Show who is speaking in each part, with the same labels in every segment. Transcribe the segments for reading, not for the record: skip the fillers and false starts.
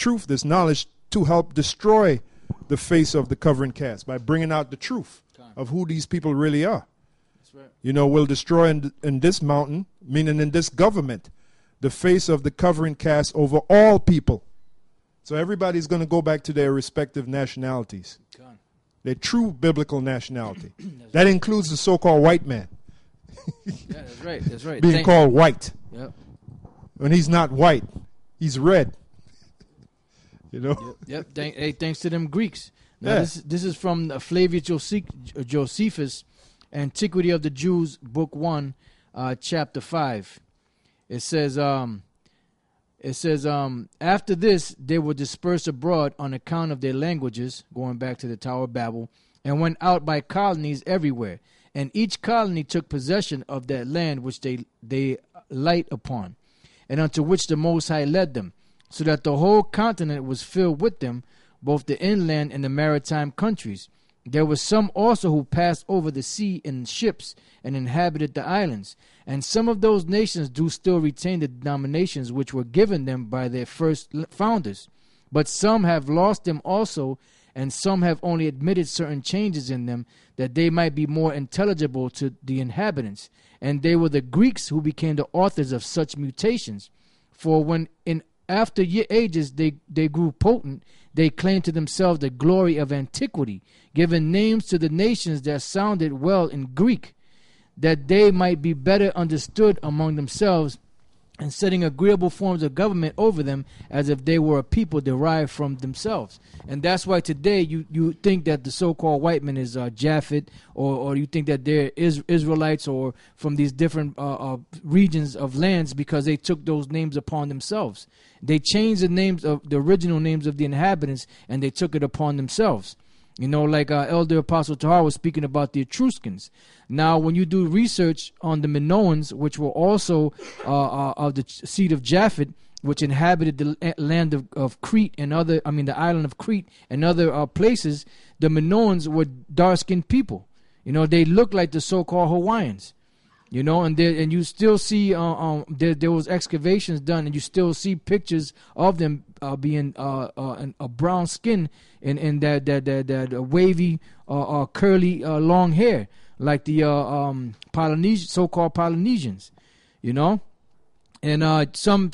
Speaker 1: truth, this knowledge, to help destroy the face of the covering cast by bringing out the truth of who these people really are.
Speaker 2: That's right.
Speaker 1: You know, we'll destroy in this mountain, meaning in this government, the face of the covering cast over all people. So everybody's going to go back to their respective nationalities, their true biblical nationality. That includes the so-called white man.
Speaker 2: Yeah, that's right. That's right.
Speaker 1: Being called white.
Speaker 2: Yep.
Speaker 1: When he's not white, he's red. You know?
Speaker 2: Yep. Hey, thanks to them Greeks. Now,
Speaker 1: Yeah.
Speaker 2: this is from Flavius Josephus, Antiquity of the Jews, Book 1, Chapter 5. It says, after this, they were dispersed abroad on account of their languages, going back to the Tower of Babel, and went out by colonies everywhere. And each colony took possession of that land which they light upon, and unto which the Most High led them, so that the whole continent was filled with them, both the inland and the maritime countries. There were some also who passed over the sea in ships and inhabited the islands. And some of those nations do still retain the denominations which were given them by their first founders. But some have lost them also, and some have only admitted certain changes in them, that they might be more intelligible to the inhabitants. And they were the Greeks who became the authors of such mutations. For when in after ages they grew potent, they claimed to themselves the glory of antiquity, giving names to the nations that sounded well in Greek, that they might be better understood among themselves, and setting agreeable forms of government over them, as if they were a people derived from themselves. And that's why today you think that the so-called white man is Japhet, or you think that they're Israelites or from these different regions of lands, because they took those names upon themselves. They changed the names of the original names of the inhabitants, and they took it upon themselves. You know, like Elder Apostle Tahar was speaking about the Etruscans. Now, when you do research on the Minoans, which were also of the seed of Japhet, which inhabited the land of Crete and the island of Crete and other places, the Minoans were dark-skinned people. You know, they looked like the so-called Hawaiians. You know, and you still see there was excavations done, and you still see pictures of them being a brown skin and that wavy curly long hair, like the so-called Polynesians. You know, and some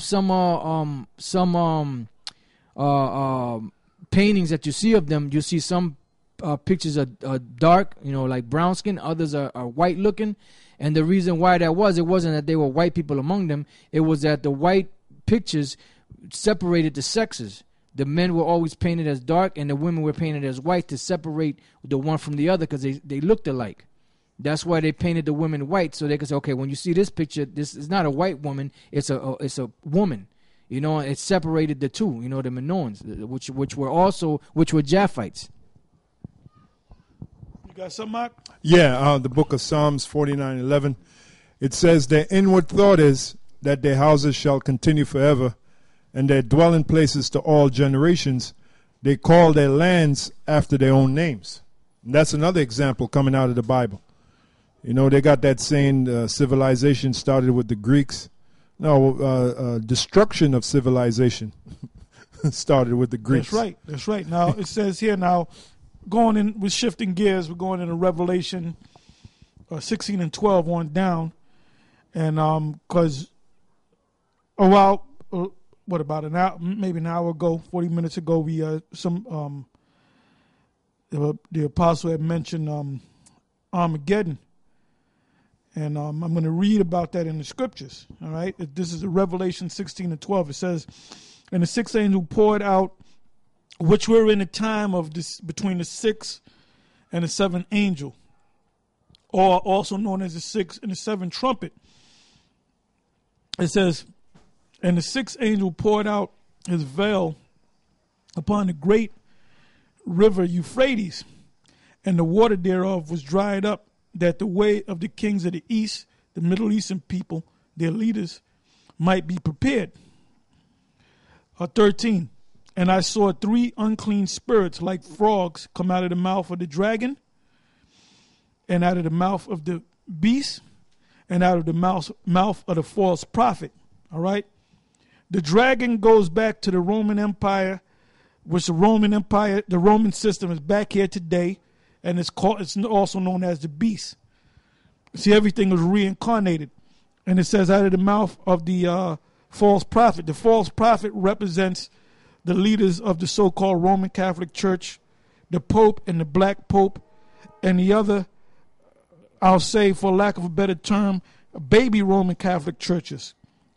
Speaker 2: paintings that you see of them, you see some pictures are dark, you know, like brown skin. Others are white looking. And the reason why that was, it wasn't that they were white people among them. It was that the white pictures separated the sexes. The men were always painted as dark, and the women were painted as white to separate the one from the other, because they looked alike. That's why they painted the women white, so they could say, okay, when you see this picture, this is not a white woman, it's a woman. You know, it separated the two. You know, the Minoans, which were Japhites.
Speaker 3: Got something, Mark?
Speaker 1: Yeah, the book of Psalms 49:11. It says, their inward thought is that their houses shall continue forever, and their dwelling places to all generations. They call their lands after their own names. And that's another example coming out of the Bible. You know, they got that saying, civilization started with the Greeks. No, destruction of civilization started with the Greeks.
Speaker 3: That's right. Now, it says here now, going in, we're shifting gears. We're going into Revelation 16 and 12 on down. And because about an hour, maybe an hour ago, 40 minutes ago, we the apostle had mentioned Armageddon. And I'm going to read about that in the scriptures. All right. This is Revelation 16 and 12. It says, and the sixth angel poured out, which were in the time of this, between the sixth and the seventh angel, or also known as the sixth and the seventh trumpet. It says, and the sixth angel poured out his veil upon the great river Euphrates, and the water thereof was dried up, that the way of the kings of the east, the Middle Eastern people, their leaders, might be prepared. 13. And I saw 3 unclean spirits like frogs come out of the mouth of the dragon, and out of the mouth of the beast, and out of the mouth of the false prophet. All right. The dragon goes back to the Roman Empire, which the Roman system is back here today, and it's also known as the beast. See, everything was reincarnated. And it says out of the mouth of the false prophet. The false prophet represents the leaders of the so-called Roman Catholic Church, the Pope and the Black Pope, and the other, I'll say for lack of a better term, baby Roman Catholic churches,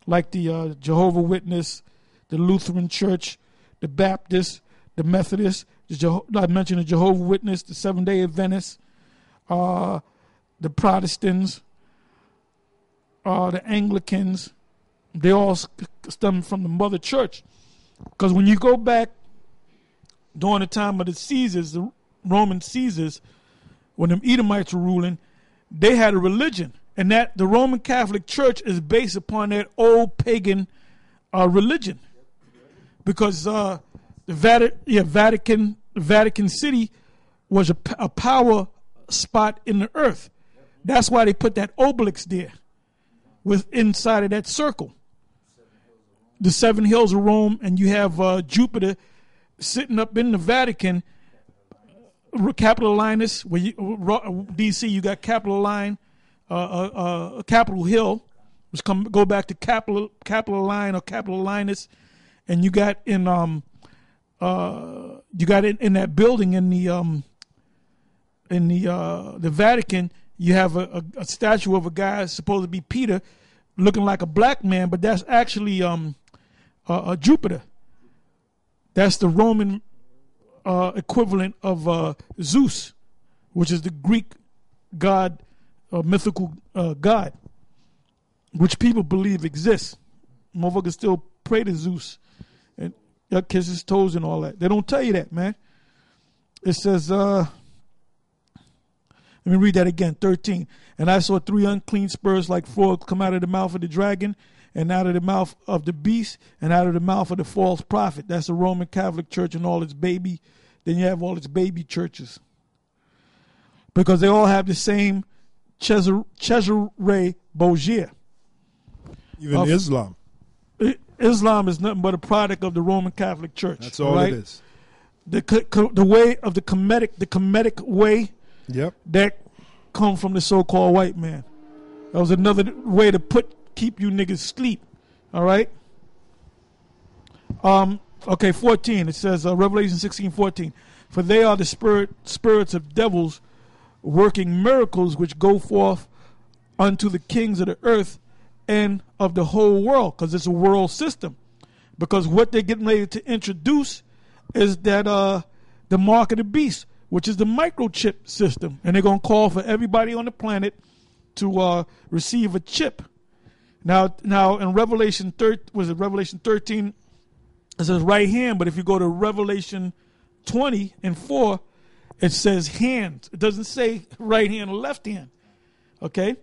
Speaker 3: like the Jehovah's Witness, the Lutheran Church, the Baptist, the Methodist, I mentioned the Jehovah's Witness, the Seventh-day Adventists, the Protestants, the Anglicans. They all stem from the mother church. Because when you go back during the time of the Caesars, the Roman Caesars, when the Edomites were ruling, they had a religion. And that the Roman Catholic Church is based upon that old pagan religion. Because the Vatican City was a power spot in the earth. That's why they put that obelisk there, with inside of that circle. The 7 hills of Rome, and you have Jupiter sitting up in the Vatican. Capitolinus, where DC, you got Capitoline, Capitol Hill, which go back to Capitoline or Capitolinus, and you got in that building in the Vatican. You have a statue of a guy supposed to be Peter, looking like a black man, but that's actually Jupiter. That's the Roman equivalent of Zeus, which is the Greek god, mythical god, which people believe exists. Motherfuckers still pray to Zeus and kiss his toes and all that. They don't tell you that, man. It says, let me read that again, 13. And I saw 3 unclean spirits like frogs come out of the mouth of the dragon, and out of the mouth of the beast, and out of the mouth of the false prophet. That's the Roman Catholic Church and all its baby. Then you have all its baby churches. Because they all have the same Cesare Borgia.
Speaker 1: Even Islam.
Speaker 3: Islam is nothing but a product of the Roman Catholic Church.
Speaker 1: That's all it is.
Speaker 3: The way of the Kemetic way.
Speaker 1: Yep.
Speaker 3: That come from the so-called white man. That was another way to keep you niggas sleep. All right. Okay, 14. It says Revelation 16:14. For they are the spirits of devils, working miracles which go forth unto the kings of the earth and of the whole world, because it's a world system. Because what they're getting ready to introduce is that the mark of the beast, which is the microchip system, and they're going to call for everybody on the planet to receive a chip. Now in Revelation 13, it says right hand, but if you go to Revelation 20 and 4, it says hand. It doesn't say right hand or left hand. Okay?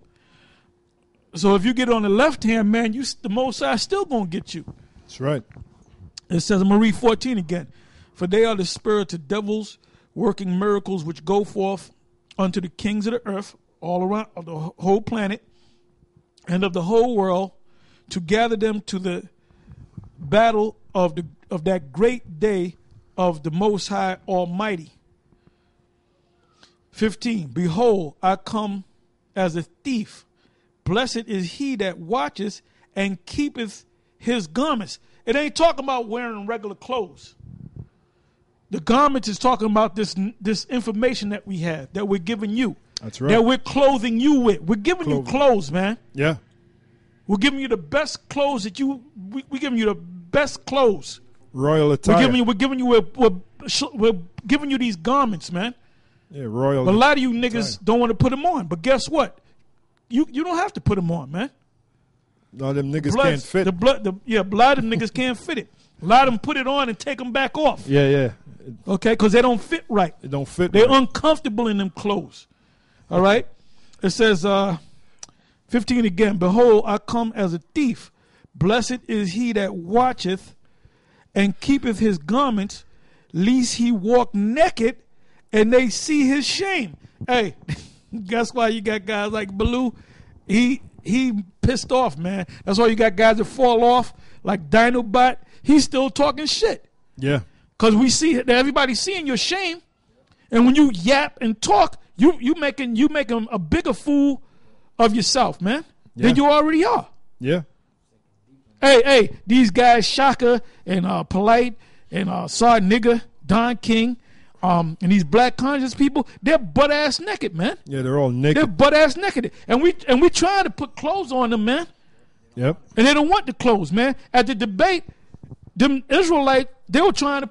Speaker 3: So if you get on the left hand, man, the Most High still going to get you.
Speaker 1: That's right.
Speaker 3: It says, I'm going to read 14 again. For they are the spirits of devils, working miracles which go forth unto the kings of the earth, all around of the whole planet, and of the whole world, to gather them to the battle of that great day of the Most High Almighty. 15. Behold, I come as a thief. Blessed is he that watches and keepeth his garments. It ain't talking about wearing regular clothes. The garments is talking about this information that we have, that we're giving you.
Speaker 1: That's right.
Speaker 3: That we're clothing you with. We're giving you clothes, man.
Speaker 1: Yeah.
Speaker 3: We're giving you the best clothes that we're giving you the best clothes.
Speaker 1: Royal attire.
Speaker 3: We're giving you these garments, man.
Speaker 1: Yeah, royal.
Speaker 3: But a lot of you niggas don't want to put them on. But guess what? You don't have to put them on, man.
Speaker 1: No, them niggas can't fit.
Speaker 3: A lot of them niggas can't fit it. A lot of them put it on and take them back off.
Speaker 1: Yeah.
Speaker 3: Okay, because they don't fit right.
Speaker 1: It don't fit.
Speaker 3: They're
Speaker 1: right.
Speaker 3: uncomfortable in them clothes. All right? It says, 15 again, behold, I come as a thief. Blessed is he that watcheth and keepeth his garments, lest he walk naked and they see his shame. Hey, guess why you got guys like Baloo? He pissed off, man. That's why you got guys that fall off like Dinobot. He's still talking shit.
Speaker 1: Yeah.
Speaker 3: Because we see that everybody's seeing your shame. And when you yap and talk, you making a bigger fool of yourself, man, than you already are.
Speaker 1: Yeah.
Speaker 3: Hey, these guys, Shaka and Polite and Sard Nigga, Don King, and these black conscious people, they're butt ass naked, man.
Speaker 1: Yeah, they're all naked.
Speaker 3: They're butt ass naked, and we trying to put clothes on them, man.
Speaker 1: Yep.
Speaker 3: And they don't want the clothes, man. At the debate, them Israelites, they were trying to